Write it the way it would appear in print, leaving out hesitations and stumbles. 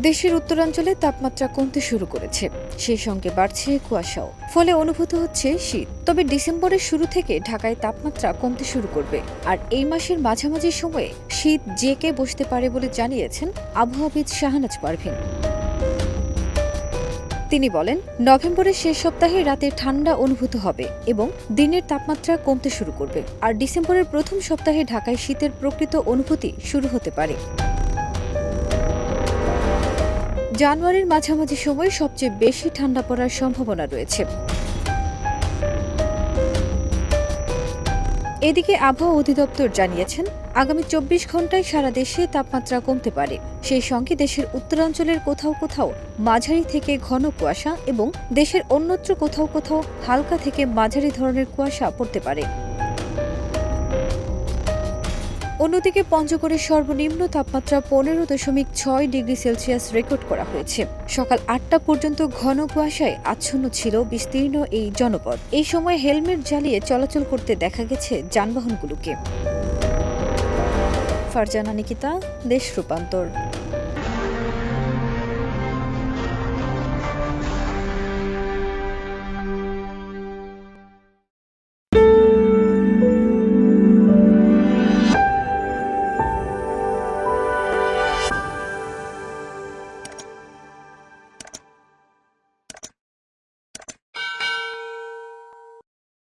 দেশের উত্তরাঞ্চলে তাপমাত্রা কমতে শুরু করেছে, সেই সঙ্গে বাড়ছে কুয়াশাও। ফলে অনুভূত হচ্ছে শীত। তবে ডিসেম্বরের শুরু থেকে ঢাকায় তাপমাত্রা কমতে শুরু করবে, আর এই মাসের মাঝামাঝি সময়ে শীত জেঁকে বসতে পারে বলে জানিয়েছেন আবহাওয়াবিদ শাহনাজ পারভীন। তিনি বলেন, নভেম্বরের শেষ সপ্তাহে রাতে ঠান্ডা অনুভূত হবে এবং দিনের তাপমাত্রা কমতে শুরু করবে। আর ডিসেম্বরের প্রথম সপ্তাহে ঢাকায় শীতের প্রকৃত অনুভূতি শুরু হতে পারে। জানুয়ারির মাঝামাঝি সময়ে সবচেয়ে বেশি ঠান্ডা পড়ার সম্ভাবনা রয়েছে। এদিকে আবহাওয়া অধিদপ্তর জানিয়েছেন, আগামী ২৪ ঘন্টায় সারা দেশে তাপমাত্রা কমতে পারে। সেই সঙ্গে দেশের উত্তরাঞ্চলের কোথাও কোথাও মাঝারি থেকে ঘন কুয়াশা এবং দেশের অন্যত্র কোথাও কোথাও হালকা থেকে মাঝারি ধরনের কুয়াশা পড়তে পারে। অন্যদিকে পঞ্চগড়ের সর্বনিম্ন তাপমাত্রা ১৫.৬ ডিগ্রি সেলসিয়াস রেকর্ড করা হয়েছে। সকাল ৮টা পর্যন্ত ঘন কুয়াশায় আচ্ছন্ন ছিল বিস্তীর্ণ এই জনপদ। এই সময় হেলমেট জ্বালিয়ে চলাচল করতে দেখা গেছে যানবাহনগুলোকে। ফারজানা নিকিতা, দেশ রূপান্তর।